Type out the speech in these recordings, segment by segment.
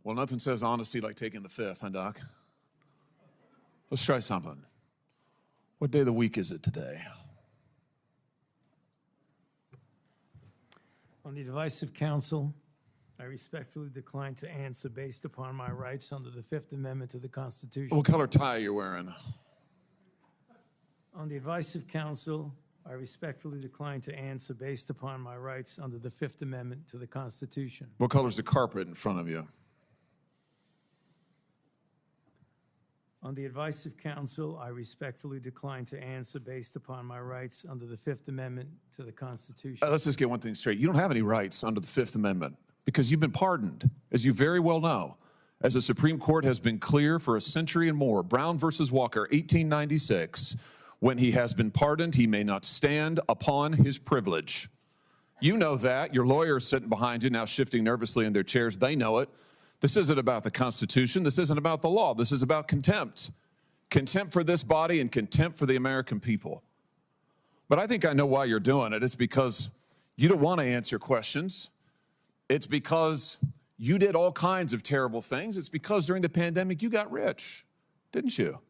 Well, nothing says honesty like taking the fifth, huh, Doc? Let's try something. What day of the week is it today? On the advice of counsel, I respectfully decline to answer based upon my rights under the Fifth Amendment to the Constitution. What color tie are you wearing? On the advice of counsel, I respectfully decline to answer based upon my rights under the Fifth Amendment to the Constitution. What color's the carpet in front of you? On the advice of counsel, I respectfully decline to answer based upon my rights under the Fifth Amendment to the Constitution. Let's just get one thing straight. You don't have any rights under the Fifth Amendment because you've been pardoned, as you very well know. As the Supreme Court has been clear for a century and more, Brown versus Walker, 1896, when he has been pardoned, he may not stand upon his privilege. You know that. Your lawyers sitting behind you now shifting nervously in their chairs. They know it. This isn't about the Constitution. This isn't about the law. This is about contempt. Contempt for this body and contempt for the American people. But I think I know why you're doing it. It's because you don't want to answer questions. It's because you did all kinds of terrible things. It's because during the pandemic you got rich, didn't you?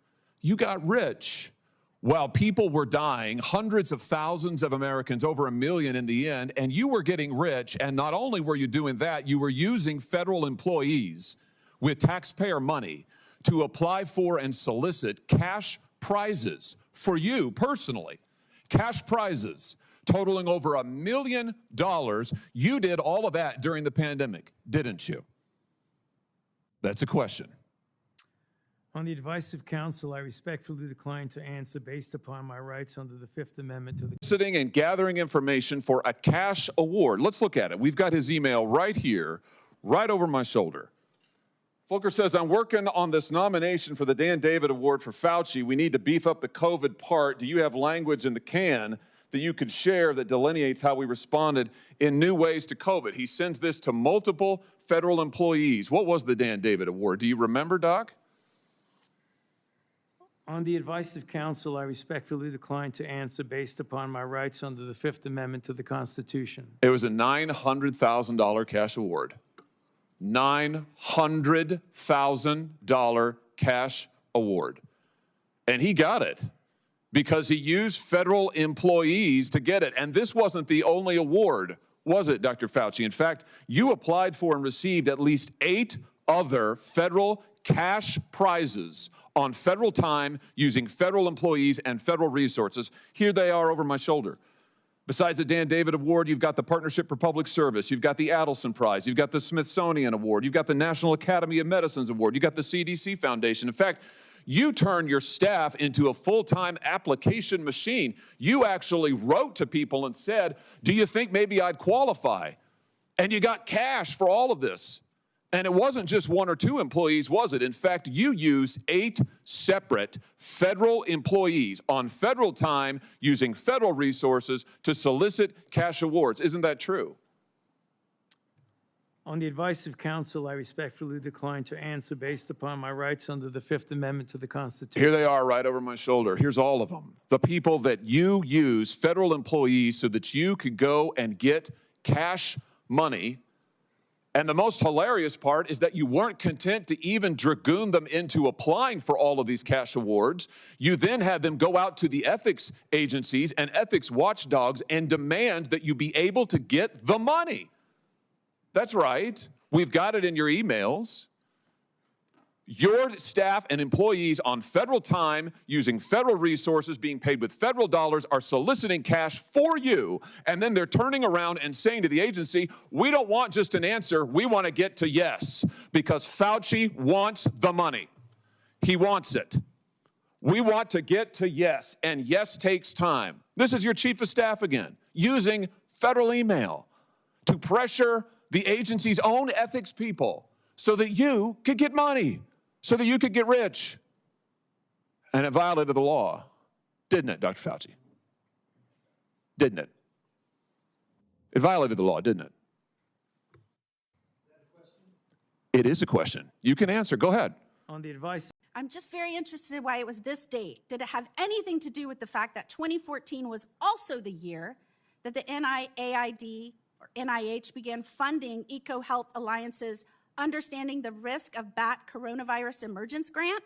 You got rich while people were dying, hundreds of thousands of Americans, over 1 million in the end, and you were getting rich, and not only were you doing that, you were using federal employees with taxpayer money to apply for and solicit cash prizes for you personally, cash prizes totaling over $1 million. You did all of that during the pandemic, didn't you? That's a question. On the advice of counsel, I respectfully decline to answer based upon my rights under the Fifth Amendment to the Sitting and gathering information for a cash award. Let's look at it. We've got his email right here, right over my shoulder. Volker says, I'm working on this nomination for the Dan David Award for Fauci. We need to beef up the COVID part. Do you have language in the can that you could share that delineates how we responded in new ways to COVID? He sends this to multiple federal employees. What was the Dan David Award? Do you remember, Doc? On the advice of counsel, I respectfully decline to answer based upon my rights under the Fifth Amendment to the Constitution. It was a $900,000 cash award. $900,000 cash award. And he got it because he used federal employees to get it. And this wasn't the only award, was it, Dr. Fauci? In fact, you applied for and received at least 8 other federal cash prizes on federal time using federal employees and federal resources. Here they are over my shoulder. Besides the Dan David Award, you've got the Partnership for Public Service, you've got the Adelson Prize, you've got the Smithsonian Award, you've got the National Academy of Medicine's Award, you've got the CDC Foundation. In fact, you turned your staff into a full-time application machine. You actually wrote to people and said, do you think maybe I'd qualify? And you got cash for all of this. And it wasn't just 1 or 2 employees, was it? In fact, you used 8 separate federal employees on federal time using federal resources to solicit cash awards. Isn't that true? On the advice of counsel, I respectfully decline to answer based upon my rights under the Fifth Amendment to the Constitution. Here they are right over my shoulder. Here's all of them. The people that you use, federal employees, so that you could go and get cash money. And the most hilarious part is that you weren't content to even dragoon them into applying for all of these cash awards. You then had them go out to the ethics agencies and ethics watchdogs and demand that you be able to get the money. That's right. We've got it in your emails. Your staff and employees on federal time, using federal resources, being paid with federal dollars, are soliciting cash for you, and then they're turning around and saying to the agency, we don't want just an answer, we want to get to yes, because Fauci wants the money. He wants it. We want to get to yes, and yes takes time. This is your chief of staff again, using federal email to pressure the agency's own ethics people so that you could get money, so that you could get rich. And it violated the law, didn't it, Dr. Fauci? Didn't it? It violated the law, didn't it? It is a question. You can answer. Go ahead. On the advice. I'm just very interested why it was this date. Did it have anything to do with the fact that 2014 was also the year that the NIAID or NIH began funding EcoHealth Alliance's understanding the risk of bat coronavirus emergence grant?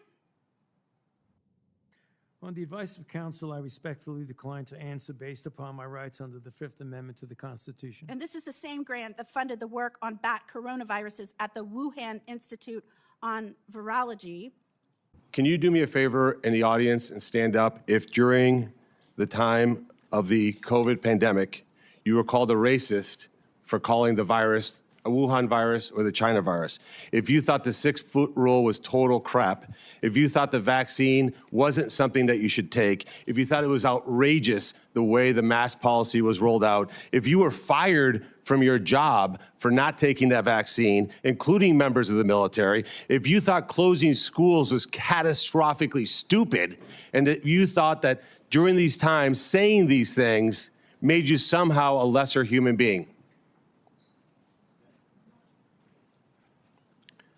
On the advice of counsel, I respectfully decline to answer based upon my rights under the Fifth Amendment to the Constitution. And this is the same grant that funded the work on bat coronaviruses at the Wuhan Institute on Virology. Can you do me a favor in the audience and stand up if during the time of the COVID pandemic, you were called a racist for calling the virus a Wuhan virus or the China virus? If you thought the 6-foot rule was total crap, if you thought the vaccine wasn't something that you should take, if you thought it was outrageous the way the mask policy was rolled out, if you were fired from your job for not taking that vaccine, including members of the military, if you thought closing schools was catastrophically stupid, and that you thought that during these times saying these things made you somehow a lesser human being.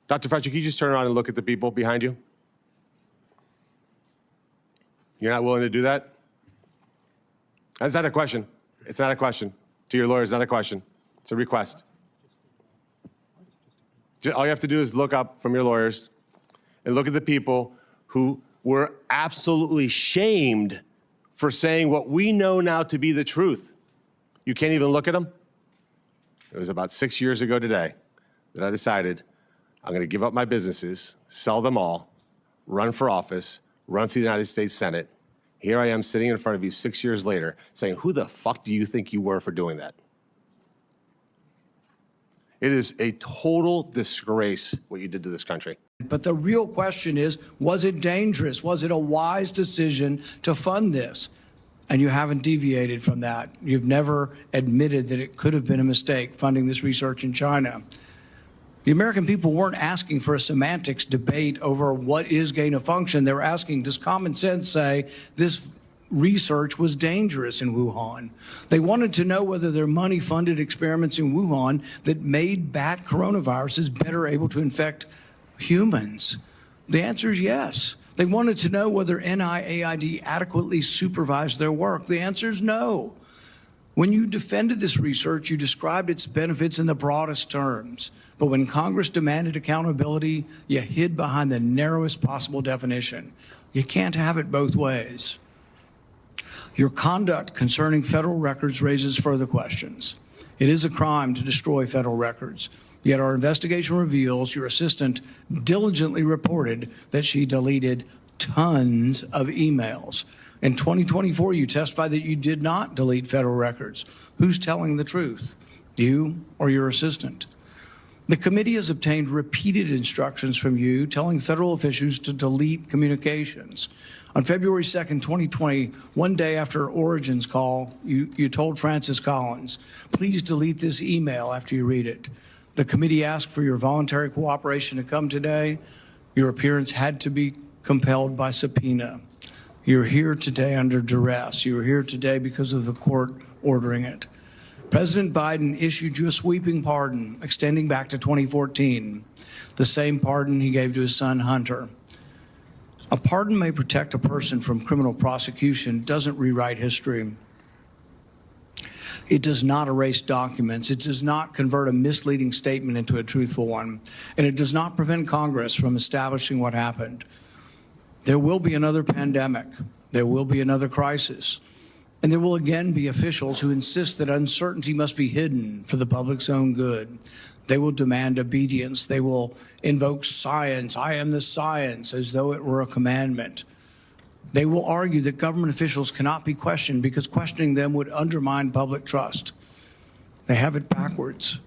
Dr. Fletcher, can you just turn around and look at the people behind you? You're not willing to do that? That's not a question. It's not a question. To your lawyers, it's not a question. It's a request. All you have to do is look up from your lawyers and look at the people who were absolutely shamed for saying what we know now to be the truth. You can't even look at them? It was about 6 years ago today that I decided I'm going to give up my businesses, sell them all, run for office, run for the United States Senate. Here I am sitting in front of you 6 years later saying, who the fuck do you think you were for doing that? It is a total disgrace what you did to this country. But the real question is, was it dangerous? Was it a wise decision to fund this? And you haven't deviated from that. You've never admitted that it could have been a mistake funding this research in China. The American people weren't asking for a semantics debate over what is gain of function. They were asking, does common sense say this research was dangerous in Wuhan? They wanted to know whether their money-funded experiments in Wuhan that made bat coronaviruses better able to infect humans. The answer is yes. They wanted to know whether NIAID adequately supervised their work. The answer is no. When you defended this research, you described its benefits in the broadest terms. But when Congress demanded accountability, you hid behind the narrowest possible definition. You can't have it both ways. Your conduct concerning federal records raises further questions. It is a crime to destroy federal records. Yet our investigation reveals your assistant diligently reported that she deleted tons of emails. In 2024, you testified that you did not delete federal records. Who's telling the truth, you or your assistant? The committee has obtained repeated instructions from you telling federal officials to delete communications. On February 2nd, 2020, one day after Origin's call, you told Francis Collins, please delete this email after you read it. The committee asked for your voluntary cooperation to come today. Your appearance had to be compelled by subpoena. You're here today under duress. You're here today because of the court ordering it. President Biden issued you a sweeping pardon extending back to 2014, the same pardon he gave to his son Hunter. A pardon may protect a person from criminal prosecution, doesn't rewrite history. It does not erase documents. It does not convert a misleading statement into a truthful one. And it does not prevent Congress from establishing what happened. There will be another pandemic. There will be another crisis. And there will again be officials who insist that uncertainty must be hidden for the public's own good. They will demand obedience. They will invoke science. I am the science, as though it were a commandment. They will argue that government officials cannot be questioned because questioning them would undermine public trust. They have it backwards.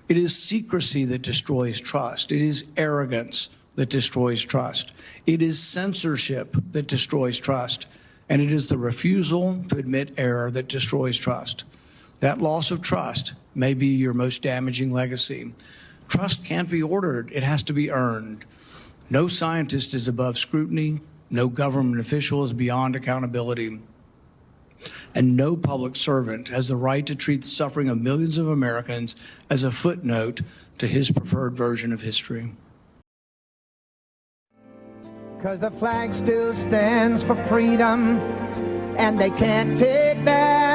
It is secrecy that destroys trust. It is arrogance that destroys trust. It is censorship that destroys trust. And it is the refusal to admit error that destroys trust. That loss of trust may be your most damaging legacy. Trust can't be ordered. It has to be earned. No scientist is above scrutiny. No government official is beyond accountability. And no public servant has the right to treat the suffering of millions of Americans as a footnote to his preferred version of history. Because the flag still stands for freedom, and they can't take that